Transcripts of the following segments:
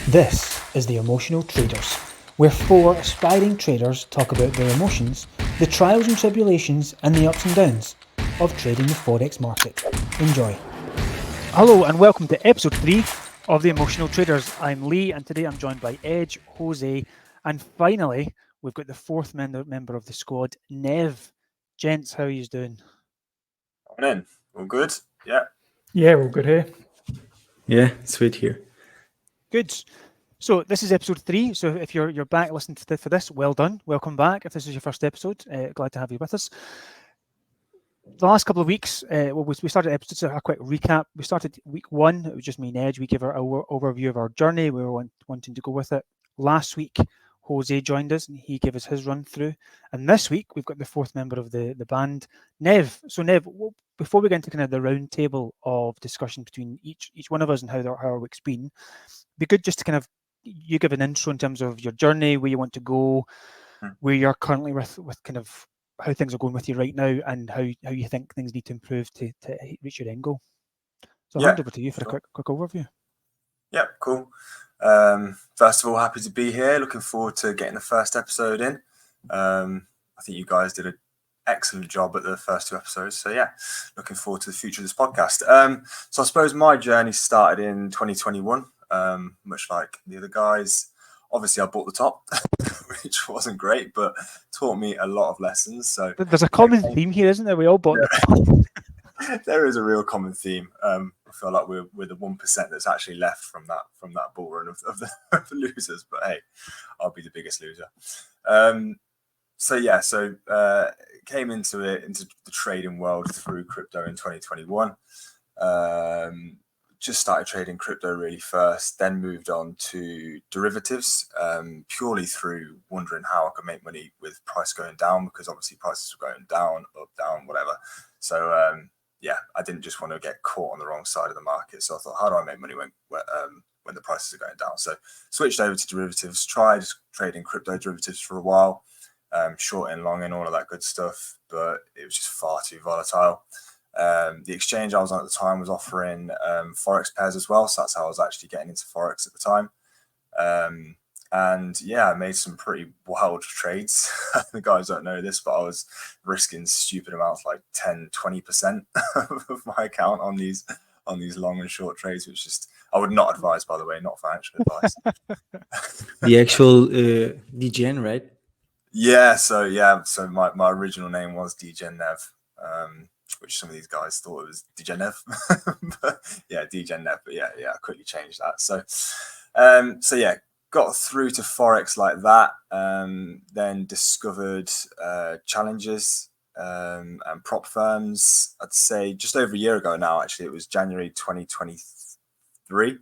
This is The Emotional Traders, where four aspiring traders talk about their emotions, the trials and tribulations, and the ups and downs of trading the forex market. Enjoy. Hello and welcome to episode 3 of The Emotional Traders. I'm Lee and today I'm joined by Edge, Jose, and finally we've got the fourth member of the squad, Nev. Gents, how are you doing? Coming in. All good? Yeah. Yeah, we're good here. Yeah, sweet here. Good. So this is episode 3. So if you're back listening for this, well done. Welcome back. If this is your first episode, glad to have you with us. The last couple of weeks, we started episodes. A quick recap. We started week 1. It was just me and Edge. We gave our overview of our journey. We were wanting to go with it. Last week, Jose joined us and he gave us his run through. And this week, we've got the fourth member of the band, Nev. So Nev, before we get into kind of the round table of discussion between each one of us and how our week's been, it'd be good just to kind of you give an intro in terms of your journey, where you want to go, where you're currently with kind of how things are going with you right now, and how you think things need to improve to reach your end goal. So I'll hand over to you for a quick overview. Yeah, cool. First of all, happy to be here. Looking forward to getting the first episode in. I think you guys did an excellent job at the first 2 episodes. So yeah, looking forward to the future of this podcast. So I suppose my journey started in 2021, much like the other guys. Obviously, I bought the top, which wasn't great, but taught me a lot of lessons. So there's a common theme here, isn't there? We all bought the top. There is a real common theme. I feel like we're the 1% that's actually left from that bull run of the losers. But hey, I'll be the biggest loser. So came into the trading world through crypto in 2021. Just started trading crypto really first, then moved on to derivatives, purely through wondering how I could make money with price going down, because obviously prices were going down, up, down, whatever. So I didn't just want to get caught on the wrong side of the market. So I thought, how do I make money when the prices are going down? So switched over to derivatives, tried trading crypto derivatives for a while, short and long and all of that good stuff, but it was just far too volatile. The exchange I was on at the time was offering forex pairs as well, so that's how I was actually getting into forex at the time. And yeah, I made some pretty wild trades. The guys don't know this, but I was risking stupid amounts like 10-20% of my account on these long and short trades, which just I would not advise, by the way, not financial advice. The actual DGN, right? Yeah, so my original name was DGen Nev, which some of these guys thought it was DGen Nev. But yeah, DGen Nev, but yeah, I quickly changed that. So yeah, got through to forex like that, then discovered challenges and prop firms. I'd say just over a year ago now, actually. It was January 2023,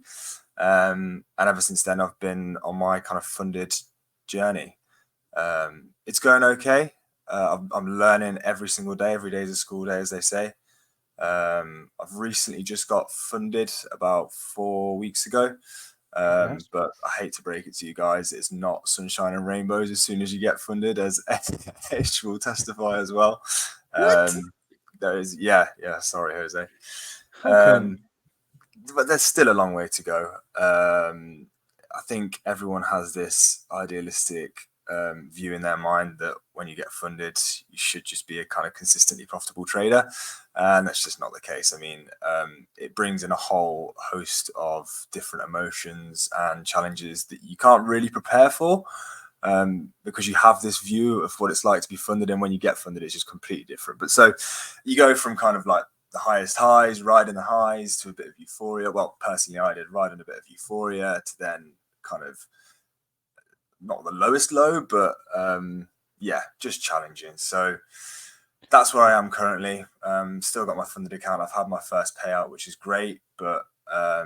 and ever since then I've been on my kind of funded journey. It's going okay. I'm learning every single day. Every day is a school day, as they say. I've recently just got funded about 4 weeks ago. But I hate to break it to you guys, it's not sunshine and rainbows as soon as you get funded, as Edge will testify as well. There is, sorry, Jose. But there's still a long way to go. I think everyone has this idealistic view in their mind that when you get funded, you should just be a kind of consistently profitable trader. And that's just not the case. I mean, it brings in a whole host of different emotions and challenges that you can't really prepare for, because you have this view of what it's like to be funded. And when you get funded, it's just completely different. But so you go from kind of like the highest highs, riding the highs, to a bit of euphoria. Well, personally, I did riding a bit of euphoria to then kind of not the lowest low, but just challenging. So that's where I am currently. Still got my funded account. I've had my first payout, which is great, but I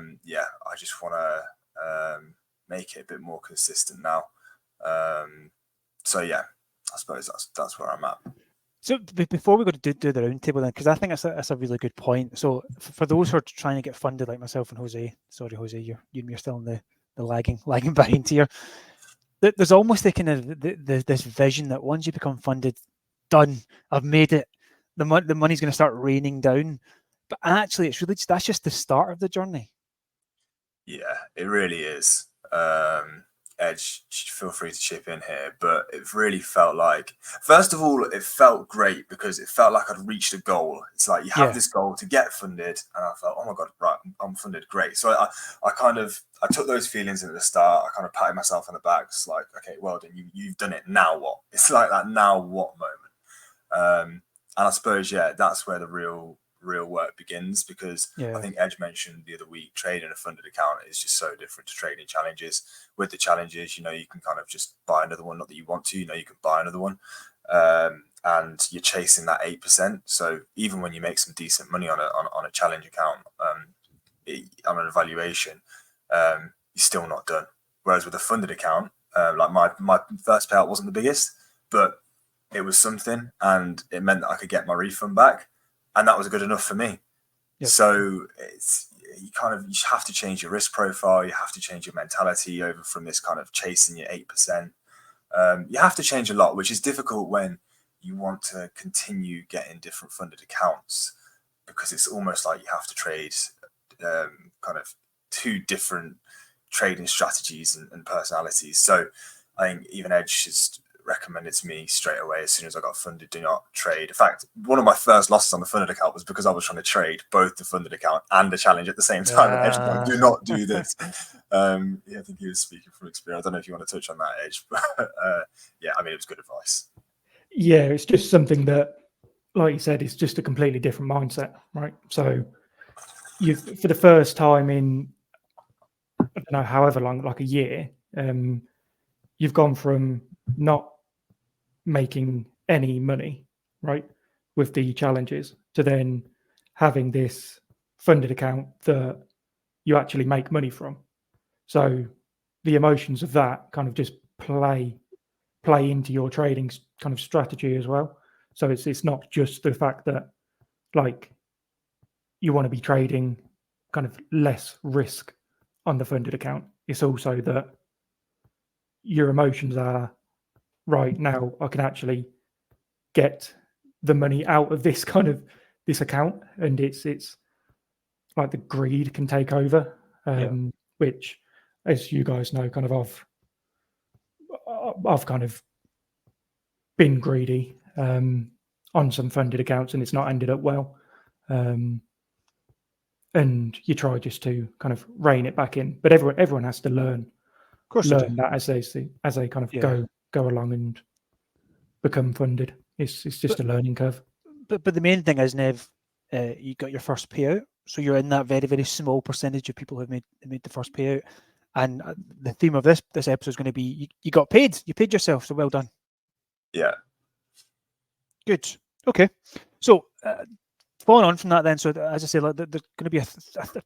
just want to make it a bit more consistent now. I suppose that's where I'm at. So before we go to do the roundtable then, because I think that's a really good point. So for those who are trying to get funded, like myself and Jose, sorry Jose, you're still in the lagging behind here. There's almost the kind of this vision that once you become funded, done, I've made it. The money's going to start raining down, but actually, that's just the start of the journey. Yeah, it really is. Edge, feel free to chip in here, but it really felt like, first of all, it felt great because it felt like I'd reached a goal. It's like you have this goal to get funded, and I felt, oh my god, right, I'm funded, great. So I took those feelings at the start. I kind of patted myself on the back. It's like, okay, well done, you've done it. Now what? It's like that now what moment. And I suppose, yeah, that's where the real work begins, because I think Edge mentioned the other week, trading a funded account is just so different to trading challenges. With the challenges, you can kind of just buy another one, not that you want to, you can buy another one, and you're chasing that 8%. So even when you make some decent money on a challenge account, on an evaluation, you're still not done. Whereas with a funded account, like my first payout wasn't the biggest, but it was something, and it meant that I could get my refund back, and that was good enough for me. So you have to change your risk profile. You have to change your mentality over from this kind of chasing your 8%. You have to change a lot, which is difficult when you want to continue getting different funded accounts, because it's almost like you have to trade kind of two different trading strategies and personalities. So I think even Edge has recommended to me straight away, as soon as I got funded, do not trade. In fact, one of my first losses on the funded account was because I was trying to trade both the funded account and the challenge at the same time. And Edge was like, do not do this. I think he was speaking from experience. I don't know if you want to touch on that, Edge, but yeah, I mean, it was good advice. Yeah, it's just something that, like you said, it's just a completely different mindset, right? So for the first time in, I don't know, however long, like a year, you've gone from not making any money, right, with the challenges, to then having this funded account that you actually make money from. So the emotions of that kind of just play into your trading kind of strategy as well. So it's not just the fact that, like, you want to be trading kind of less risk on the funded account. It's also that your emotions are, right now I can actually get the money out of this kind of this account, and it's like the greed can take over, which, as you guys know, kind of I've kind of been greedy on some funded accounts, and it's not ended up well. And you try just to kind of rein it back in, but everyone has to learn that as they kind of go along and become funded. It's just a learning curve. But the main thing is, Nev, you got your first payout, so you're in that very, very small percentage of people who have made the first payout. And the theme of this episode is going to be you got paid. You paid yourself, so well done. Yeah. Good. Okay. So following on from that, then, so as I say, there's going to be a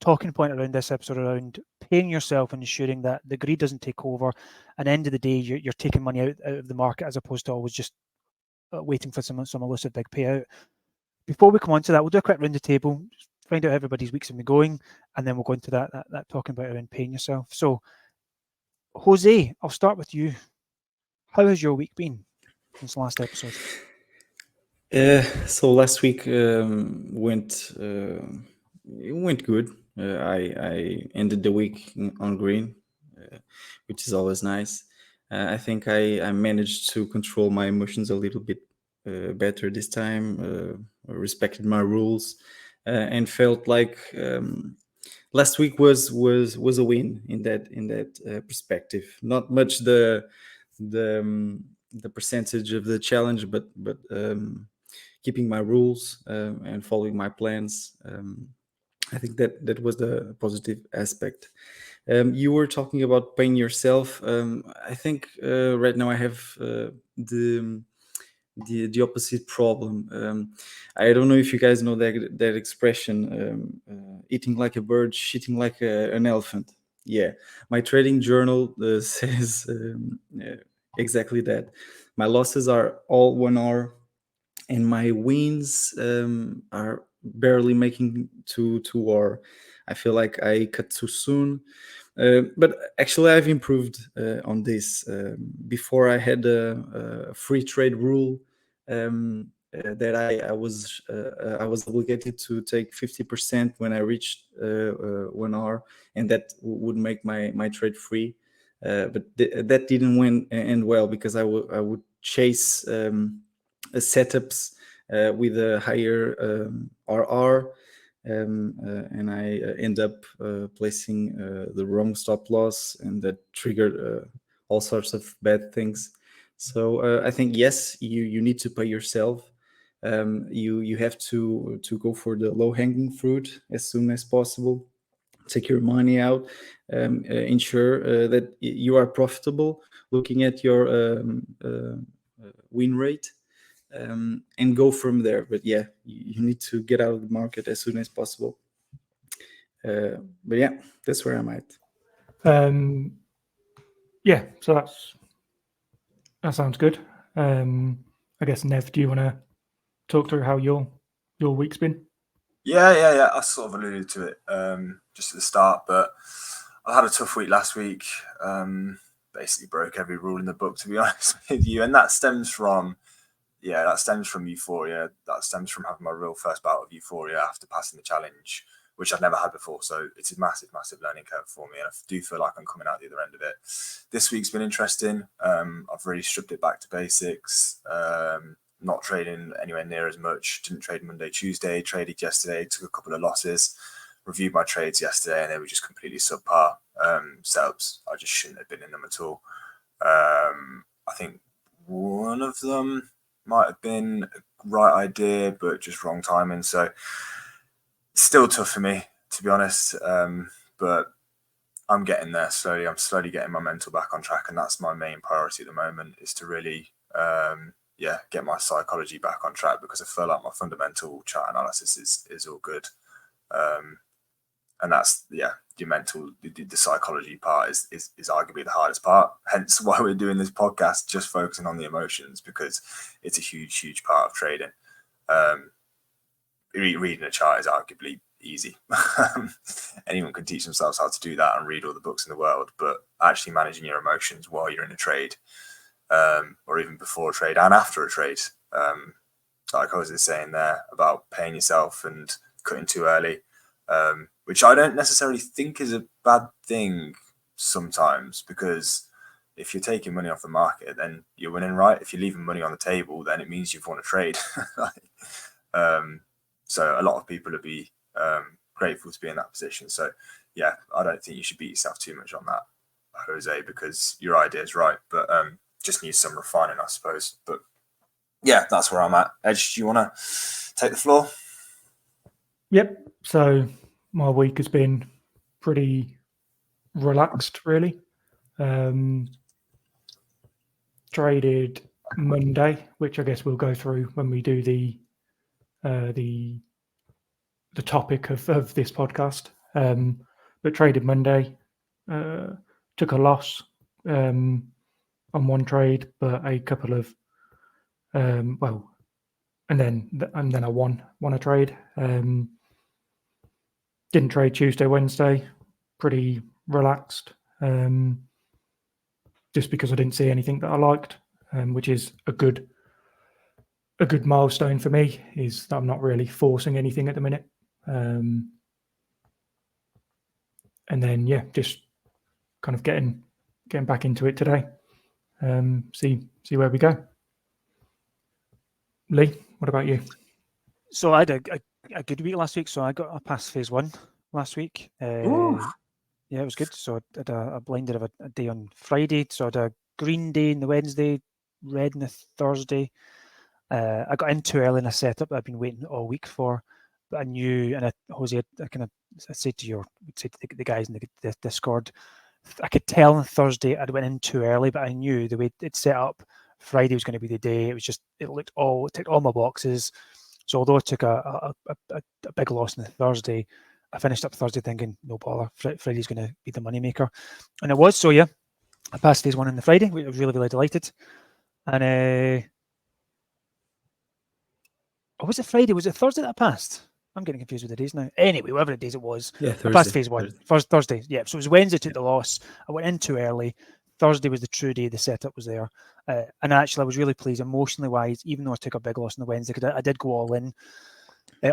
talking point around this episode around paying yourself and ensuring that the greed doesn't take over. At the end of the day, you're taking money out of the market, as opposed to always just waiting for some elusive big payout. Before we come on to that, we'll do a quick round the table, find out how everybody's week's been going, and then we'll go into that talking about around paying yourself. So, Jose, I'll start with you. How has your week been since the last episode? So last week went good. I ended the week on green, which is always nice. I think I managed to control my emotions a little bit better this time. Respected my rules, and felt like last week was a win in that perspective. Not much the percentage of the challenge, but keeping my rules and following my plans. I think that was the positive aspect. You were talking about paying yourself. I think right now I have the opposite problem. I don't know if you guys know that expression, eating like a bird, shitting like an elephant. Yeah, my trading journal says exactly that. My losses are all 1 hour, and my wins are barely making to or I feel like I cut too soon. But actually I've improved on this. Before I had a free trade rule that I was obligated to take 50% when I reached 1 hour, and that would make my trade free. but that didn't end well because I would chase setups with a higher RR, and I end up placing the wrong stop loss, and that triggered all sorts of bad things. So I think, yes, you need to pay yourself. You have to go for the low hanging fruit as soon as possible. Take your money out, ensure that you are profitable, looking at your win rate, and go from there. But yeah, you need to get out of the market as soon as possible. But yeah, that's where I'm at. Yeah, so that sounds good. I guess, Nev, do you want to talk through how your week's been? Yeah. I sort of alluded to it just at the start, but I had a tough week last week. Basically broke every rule in the book, to be honest with you, and that stems from euphoria. That stems from having my real first bout of euphoria after passing the challenge, which I've never had before. So it's a massive learning curve for me, and I do feel like I'm coming out the other end of it. This week's been interesting. I've really stripped it back to basics. Not trading anywhere near as much. Didn't trade Monday, Tuesday. Traded yesterday. Took a couple of losses. Reviewed my trades yesterday, and they were just completely subpar setups. I just shouldn't have been in them at all. I think one of them might have been a right idea, but just wrong timing. So it's still tough for me, to be honest. But I'm getting there slowly. I'm slowly getting my mental back on track, and that's my main priority at the moment, is to really get my psychology back on track, because I feel like my fundamental chart analysis is all good. And that's, your mental, the psychology part is arguably the hardest part. Hence why we're doing this podcast, just focusing on the emotions, because it's a huge part of trading. Reading a chart is arguably easy. Anyone can teach themselves how to do that and read all the books in the world, but actually managing your emotions while you're in a trade, or even before a trade and after a trade, like I was saying there about paying yourself and cutting too early, which I don't necessarily think is a bad thing sometimes, because if you're taking money off the market, then you're winning, right? If you're leaving money on the table, then it means you've won a trade. So a lot of people would be grateful to be in that position. So yeah, I don't think you should beat yourself too much on that, Jose, because your idea is right, but just needs some refining, I suppose. But yeah, that's where I'm at. Edge, do you want to take the floor? Yep. So my week has been pretty relaxed, really. Traded Monday, which I guess we'll go through when we do the topic of this podcast. But traded Monday, took a loss on one trade, but a couple of and then I won a trade. Didn't trade Tuesday, Wednesday, pretty relaxed. Just because I didn't see anything that I liked, which is a good milestone for me, is that I'm not really forcing anything at the minute. And then just kind of getting back into it today. See where we go. Lee, what about you? So I had a good week last week. So I passed phase 1 last week. Yeah, it was good. So I had a blinded of a day on Friday. So I had a green day on the Wednesday, red on the Thursday. I got in too early in a setup that I've been waiting all week for, but I knew, and Jose, I said to the guys in the Discord, I could tell on Thursday I'd went in too early, but I knew the way it's set up, Friday was going to be the day. It ticked all my boxes. So although I took a big loss on the Thursday, I finished up Thursday thinking, no bother, Friday's going to be the moneymaker. And it was. So yeah, I passed phase 1 on the Friday. I was really delighted. And was it Friday? Was it Thursday that I passed? I'm getting confused with the days now. Anyway, whatever the days it was, Thursday. I passed phase 1. Thursday. Yeah, so it was Wednesday, took the loss. I went in too early. Thursday was the true day. The setup was there. And actually, I was really pleased emotionally wise, even though I took a big loss on the Wednesday, because I did go all in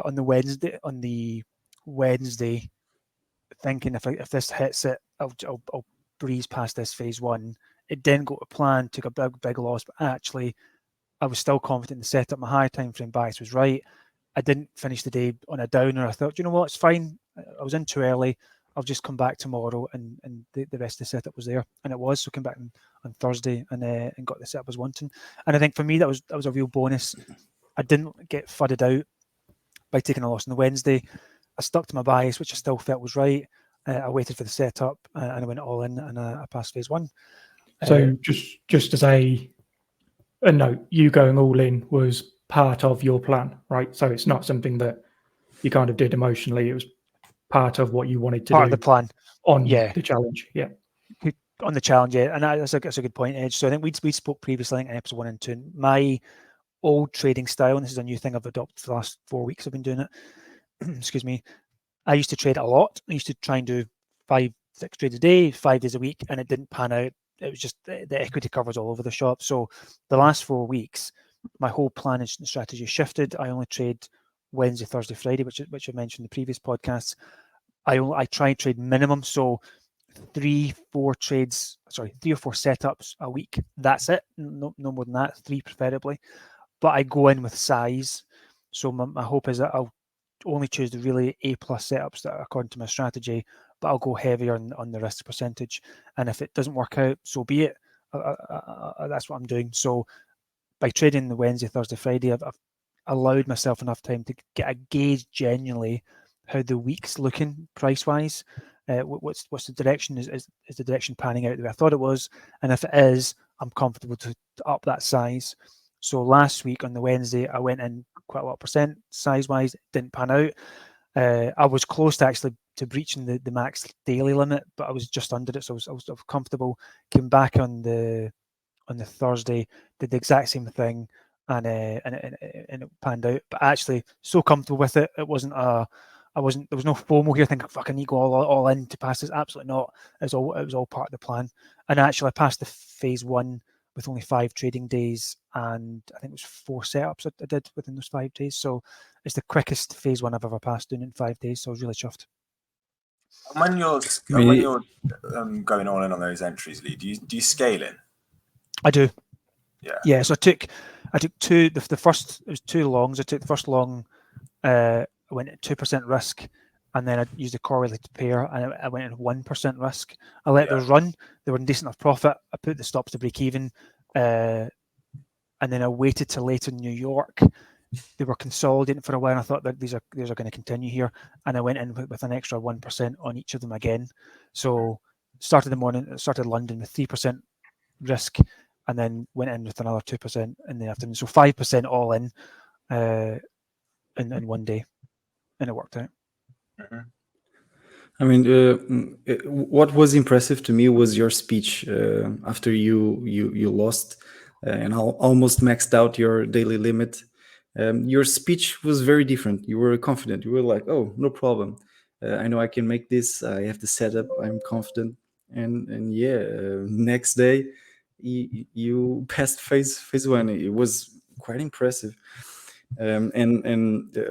on the Wednesday, thinking if this hits it, I'll breeze past this phase one. It didn't go to plan, took a big loss, but actually I was still confident in the setup. My higher time frame bias was right. I didn't finish the day on a downer. I thought, you know what, it's fine. I was in too early. I'll just come back tomorrow, and the rest of the setup was there, and it was. So I came back on Thursday and got the setup I was wanting. And I think for me that was a real bonus. I didn't get fudded out by taking a loss on the Wednesday. I stuck to my bias, which I still felt was right. I waited for the setup and I went all in, and I passed phase one. So just as a note, you going all in was part of your plan, right? So it's not something that you kind of did emotionally. It was part of what you wanted to Part do of the plan on Yeah. the challenge. Yeah. on the challenge. Yeah, and that's a good point, Edge. So I think we spoke previously, I think in episode 1 and 2. My old trading style, and this is a new thing I've adopted for the last 4 weeks. I've been doing it. Excuse me. I used to trade a lot. I used to try and do 5-6 trades a day, 5 days a week, and it didn't pan out. It was just the equity covers all over the shop. So the last 4 weeks, my whole plan and strategy shifted. I only trade Wednesday, Thursday, Friday, which I mentioned in the previous podcasts. I try and trade minimum, so 3 or 4 setups a week. That's it. No more than that. 3 preferably. But I go in with size. So my hope is that I'll only choose the really A+ setups that are according to my strategy, but I'll go heavier on the risk percentage. And if it doesn't work out, so be it. That's what I'm doing. So by trading the Wednesday, Thursday, Friday, I've allowed myself enough time to get a gauge genuinely how the week's looking price wise. What's the direction? Is the direction panning out the way I thought it was? And if it is, I'm comfortable to up that size. So last week on the Wednesday, I went in quite a lot of percent size wise. It didn't pan out. I was close to actually to breaching the max daily limit, but I was just under it, so I was comfortable. Came back on the Thursday, did the exact same thing, and it panned out. But actually, so comfortable with it. There was no FOMO here thinking, fuck, I need to go all in to pass this. Absolutely not. It was all part of the plan. And actually, I passed the phase one with only 5 trading days, and I think it was 4 setups I did within those 5 days. So it's the quickest phase one I've ever passed doing it in 5 days. So I was really chuffed. When you're going all in on those entries, Lee, do you scale in? I do. Yeah. So I took 2. The first, it was 2 longs. I took the first long. I went at 2% risk, and then I used a correlated pair, and I went at 1% risk. I let those run. They were in decent enough profit. I put the stops to break even, and then I waited till later in New York. They were consolidating for a while, and I thought that these are going to continue here, and I went in with an extra 1% on each of them again. So started London with 3% risk, and then went in with another 2% in the afternoon. So 5% all in one day, and it worked out. Mm-hmm. I mean, what was impressive to me was your speech after you lost and almost maxed out your daily limit. Your speech was very different. You were confident. You were like, "Oh, no problem. I know I can make this. I have the setup. I'm confident." And yeah, next day you passed phase one. It was quite impressive. And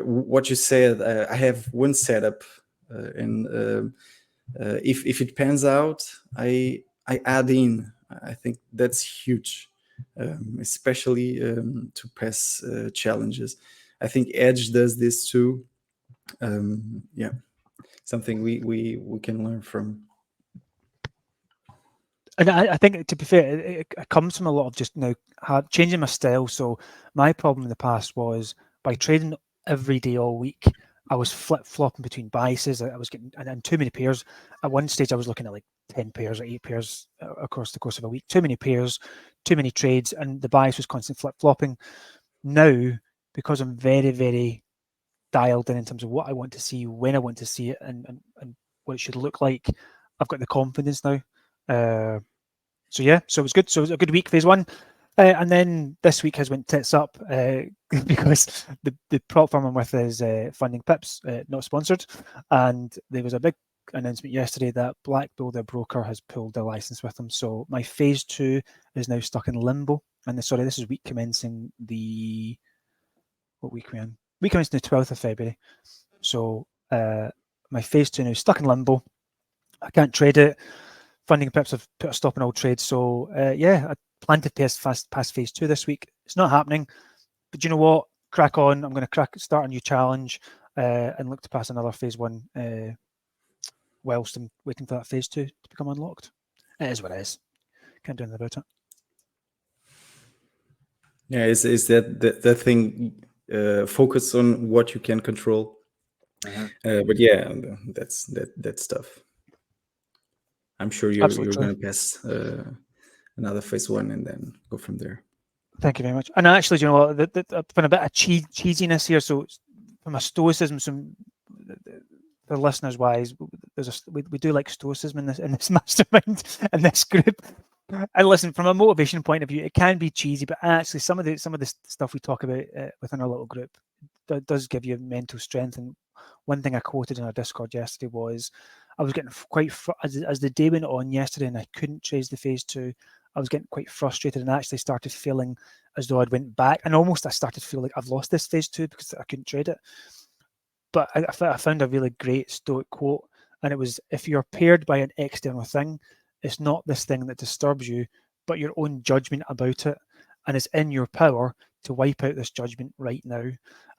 what you said, I have one setup, and if it pans out, I add in. I think that's huge, especially to pass challenges. I think Edge does this too. Yeah, something we can learn from. And I think, to be fair, it comes from a lot of just now changing my style. So my problem in the past was by trading every day all week, I was flip-flopping between biases. I was getting and too many pairs. At one stage, I was looking at like 10 pairs or 8 pairs across the course of a week. Too many pairs, too many trades, and the bias was constantly flip-flopping. Now, because I'm very, very dialed in terms of what I want to see, when I want to see it, and what it should look like, I've got the confidence now. So it was good. So it was a good week, phase one. And then this week has went tits up because the prop firm I'm with is Funding Pips, not sponsored. And there was a big announcement yesterday that Black Bull, their broker, has pulled their license with them. So my phase 2 is now stuck in limbo. And this is week commencing what week are we in? Week commencing the 12th of February. So my phase 2 now is stuck in limbo. I can't trade it. funding pips have put a stop on all trades. So yeah, I plan to pass phase 2 this week. It's not happening, but you know what? Crack on. I'm going to start a new challenge and look to pass another phase 1 whilst I'm waiting for that phase 2 to become unlocked. It is what it is. Can't do anything about it. Yeah, is that the thing? Focus on what you can control. But yeah, that's stuff. I'm sure you're going to pass another phase 1 and then go from there. Thank you very much. And actually, you know what? I've been a bit of cheesiness here. So from a stoicism, the listeners wise, we do like stoicism in this mastermind in this group. And listen, from a motivation point of view, it can be cheesy, but actually some of the stuff we talk about within our little group does give you mental strength. And one thing I quoted in our Discord yesterday was, I was getting quite as the day went on yesterday, and I couldn't chase the phase 2. I was getting quite frustrated and actually started feeling as though I'd went back, and almost I started to feel like I've lost this phase 2 because I couldn't trade it. But I found a really great Stoic quote, and it was, if you're paired by an external thing, it's not this thing that disturbs you, but your own judgment about it, and it's in your power to wipe out this judgment right now.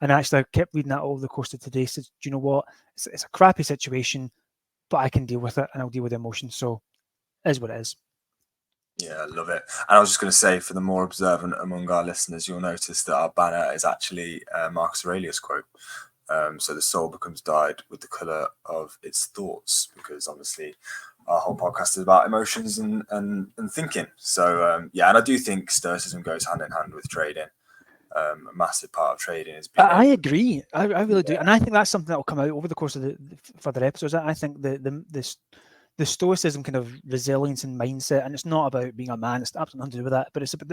And actually, I kept reading that over the course of today. Said, do you know what? It's a crappy situation, but I can deal with it, and I'll deal with the emotions. So, it is what it is. Yeah, I love it. And I was just going to say, for the more observant among our listeners, you'll notice that our banner is actually Marcus Aurelius' quote. So the soul becomes dyed with the colour of its thoughts, because obviously our whole podcast is about emotions and thinking. So yeah, and I do think stoicism goes hand in hand with trading. A massive part of trading is being I agree. I really do. And I think that's something that will come out over the course of the further episodes. I think the stoicism kind of resilience and mindset, and it's not about being a man, it's absolutely nothing to do with that, but it's about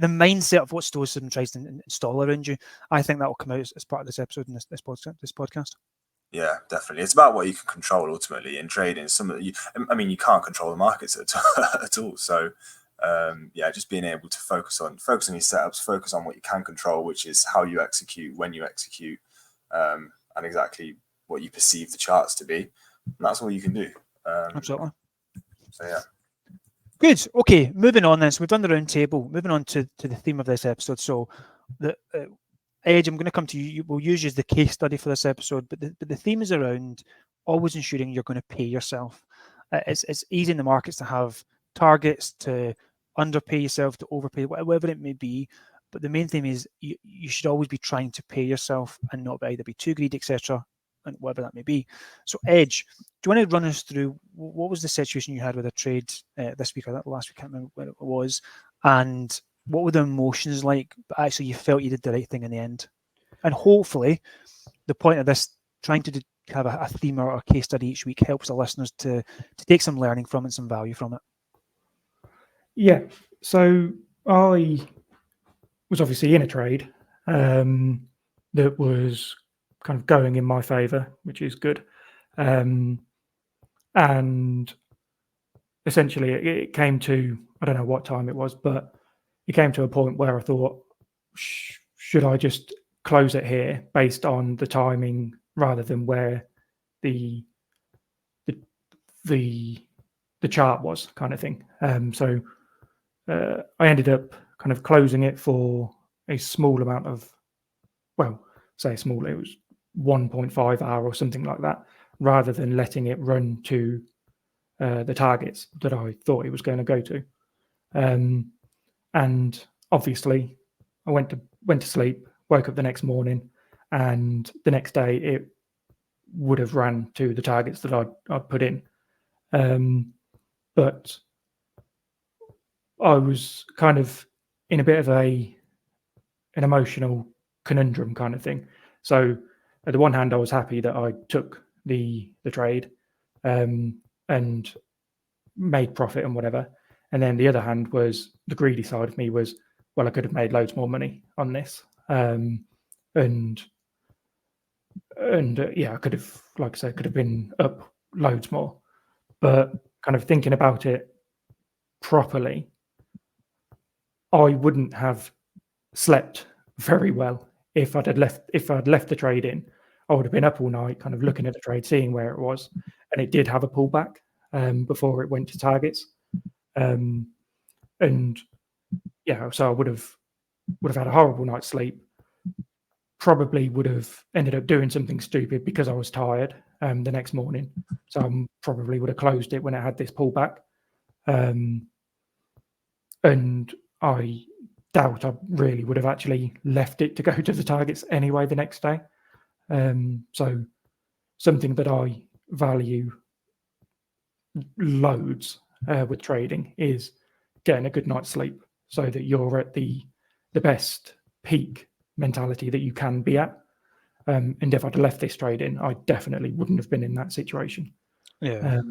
the mindset of what stoicism tries to install around you. I think that will come out as part of this episode and this podcast. Yeah, definitely. It's about what you can control ultimately in trading. You can't control the markets at all. So yeah, just being able to focus on your setups, focus on what you can control, which is how you execute, when you execute, and exactly what you perceive the charts to be. And that's all you can do. Absolutely. So yeah. Good. Okay, moving on then. So we've done the round table. Moving on to the theme of this episode. So the Edge, I'm going to come to you. We'll use you as the case study for this episode, but the theme is around always ensuring you're going to pay yourself. It's easy in the markets to have targets, to underpay yourself, to overpay, whatever it may be. But the main thing is you should always be trying to pay yourself and not either be too greedy, etc., and whatever that may be. So Edge, do you want to run us through what was the situation you had with a trade this week or that last week? I can't remember when it was, and what were the emotions like? But actually, you felt you did the right thing in the end. And hopefully, the point of this, trying to have a theme or a case study each week, helps the listeners to take some learning from it, some value from it. Yeah. So I was obviously in a trade that was kind of going in my favor, which is good. And essentially it came to, I don't know what time it was, but it came to a point where I thought, should I just close it here based on the timing rather than where the chart was, kind of thing. So I ended up kind of closing it for a small amount of, well, say small, it was 1.5 hour or something like that, rather than letting it run to the targets that I thought it was going to go to. And obviously, I went to sleep, woke up the next morning, and the next day it would have ran to the targets that I'd put in. But I was kind of in a bit of an emotional conundrum kind of thing. So at the one hand, I was happy that I took the trade and made profit and whatever. And then the other hand was the greedy side of me was, well, I could have made loads more money on this. And yeah, I could have, like I said, could have been up loads more. But kind of thinking about it properly, I wouldn't have slept very well if I'd left the trade in. I would have been up all night, kind of looking at the trade, seeing where it was, and it did have a pullback. before it went to targets. And yeah, so I would have had a horrible night's sleep. Probably would have ended up doing something stupid because I was tired the next morning. So I probably would have closed it when it had this pullback. And I doubt I really would have actually left it to go to the targets anyway the next day. So something that I value loads with trading is getting a good night's sleep so that you're at the best peak mentality that you can be at. And if I'd left this trade in, I definitely wouldn't have been in that situation. Yeah.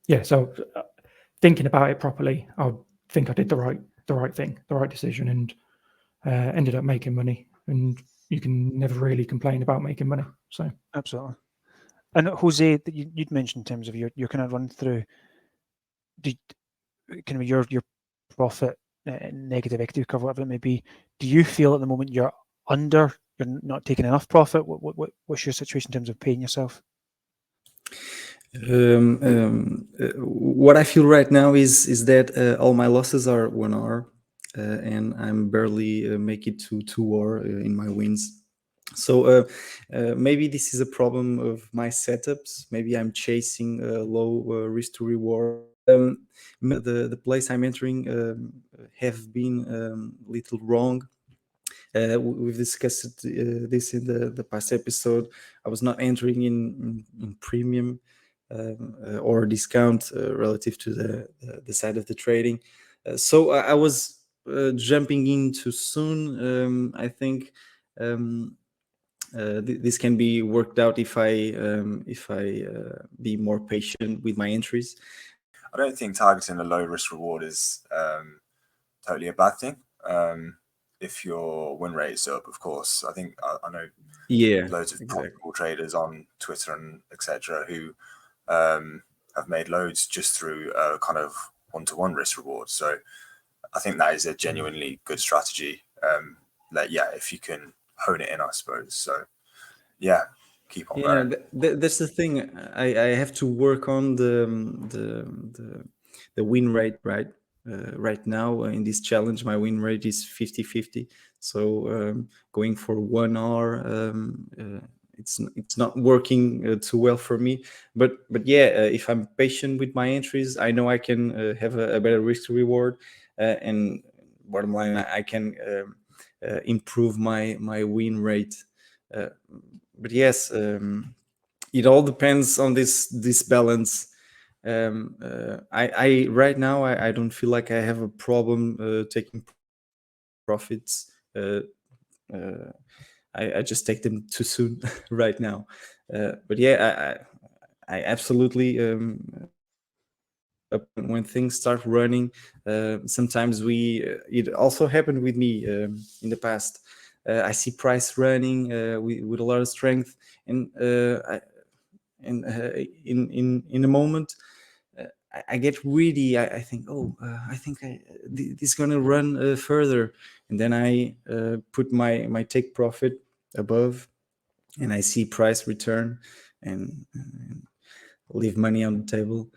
Yeah. So thinking about it properly, I think I did the right thing, the right decision, and ended up making money. And you can never really complain about making money. So Absolutely. And Jose, that you'd mentioned in terms of your kind of run through, did kind of your profit, negative equity cover, whatever it may be. Do you feel at the moment you're not taking enough profit? What's your situation in terms of paying yourself? What I feel right now is that all my losses are 1 hour, and I'm barely make it to 2 hour in my wins. So maybe this is a problem of my setups. Maybe I'm chasing low risk to reward. The place I'm entering have been little wrong. We've discussed this in the past episode. I was not entering in premium or discount relative to the side of the trading. So I was jumping in too soon. I think this can be worked out if I be more patient with my entries. I don't think targeting a low risk reward is totally a bad thing. If your win rate is up, of course. I think I know loads of profitable traders on Twitter and etc. who have made loads just through kind of one-to-one risk reward. So I think that is a genuinely good strategy. If you can hone it in, I suppose. So yeah, keep on going. That's the thing. I have to work on the win rate, right? Right now in this challenge, my win rate is 50-50. So going for 1 hour, it's not working too well for me. But if I'm patient with my entries, I know I can have a better risk to reward, and bottom line, I can improve my win rate. But yes, it all depends on this balance. I right now I don't feel like I have a problem taking profits. I just take them too soon right now. But yeah, I absolutely when things start running, sometimes it also happened with me in the past. I see price running with a lot of strength, and in a moment I get greedy. I think, I think this is gonna run further, and then I put my take profit above, and I see price return and leave money on the table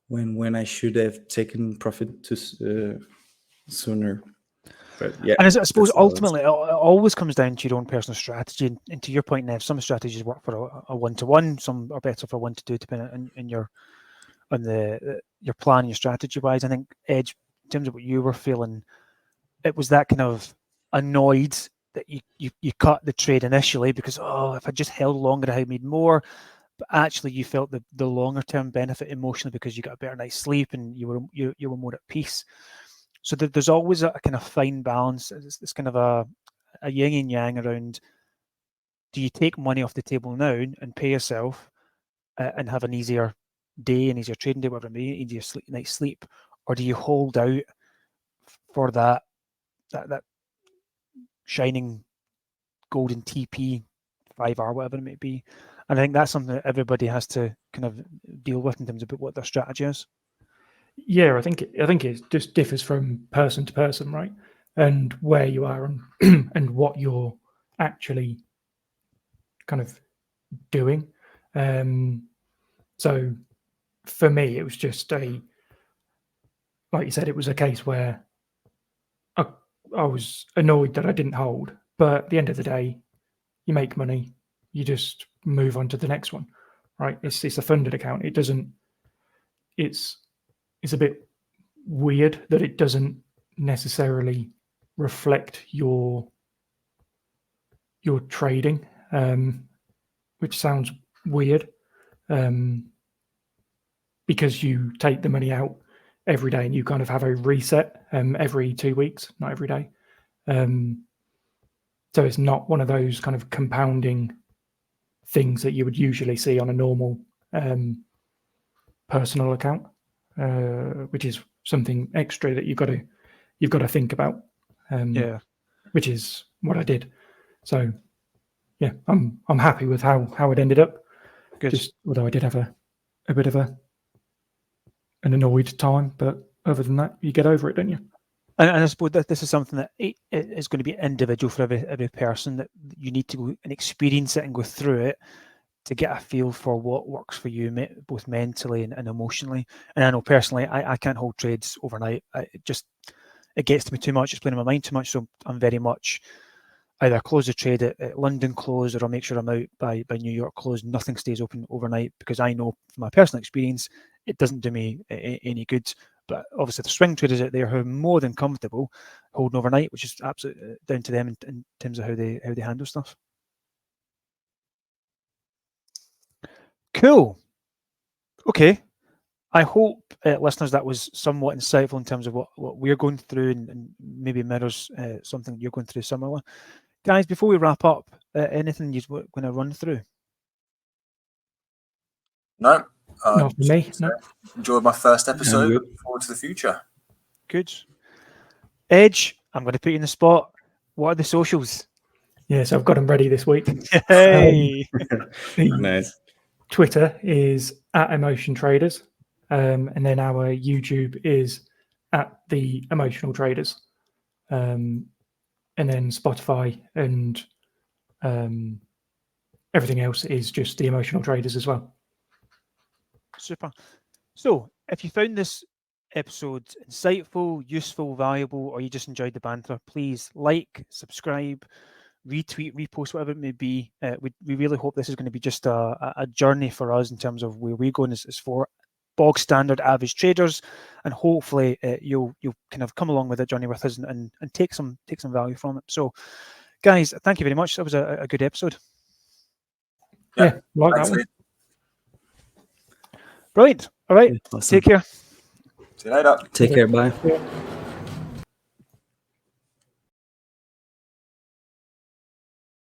when I should have taken profit sooner. But yeah, and I suppose ultimately it always comes down to your own personal strategy. And to your point, Nev, some strategies work for a one-to-one, some are better for one-to-two, depending on your plan, your strategy wise. I think Edge, in terms of what you were feeling, it was that kind of annoyed that you cut the trade initially because if I just held longer, I had made more. But actually, you felt the longer term benefit emotionally because you got a better night's sleep and you were more at peace. So there's always a kind of fine balance. It's kind of a yin and yang around. Do you take money off the table now and pay yourself and have an easier day, an easier trading day, whatever it may be, easier night's sleep, or do you hold out for that shining golden TP 5R, whatever it may be? And I think that's something that everybody has to kind of deal with in terms of what their strategy is. Yeah, I think it just differs from person to person, right? And where you are and and what you're actually kind of doing. So for me, it was just like you said, it was a case where I was annoyed that I didn't hold, but at the end of the day, you make money, you just move on to the next one, right? It's a funded account. It doesn't. It's a bit weird that it doesn't necessarily reflect your trading, which sounds weird, because you take the money out every day and you kind of have a reset every 2 weeks, not every day. So it's not one of those kind of compounding things that you would usually see on a normal personal account, which is something extra that you've got to think about. Yeah. Which is what I did. So yeah, I'm happy with how it ended up. Good. Just although I did have a bit of an annoyed time, but other than that, you get over it, don't you? And I suppose that this is something that is going to be individual for every person, that you need to go and experience it and go through it to get a feel for what works for you, both mentally and emotionally. And I know personally, I can't hold trades overnight. It gets to me too much. It's playing in my mind too much. So I'm very much either close the trade at London close, or I'll make sure I'm out by New York close. Nothing stays open overnight, because I know from my personal experience, it doesn't do me any good. But obviously, the swing traders out there who are more than comfortable holding overnight, which is absolutely down to them in terms of how they handle stuff. Cool. Okay. I hope, listeners, that was somewhat insightful in terms of what we're going through, and maybe mirrors something you're going through similar. Guys, before we wrap up, anything you're going to run through? No. Not for me. No. Enjoyed my first episode. good. Looking forward to the future. Good. Edge, I'm going to put you in the spot. What are the socials? Yeah, so I've got them ready this week. Hey. Nice. Twitter is @EmotionTraders, and then our YouTube is @The Emotional Traders, and then Spotify and everything else is just The Emotional Traders as well. Super. So, if you found this episode insightful, useful, valuable, or you just enjoyed the banter, please like, subscribe, retweet, repost, whatever it may be. We really hope this is going to be just a journey for us in terms of where we're going as for bog standard average traders, and hopefully you'll kind of come along with the journey with us and take some value from it. So, guys, thank you very much. That was a good episode. Yeah, like Thanks, that one. Lee. Brilliant. All right. Awesome. Take care. See you later. Take care. Bye. Yeah.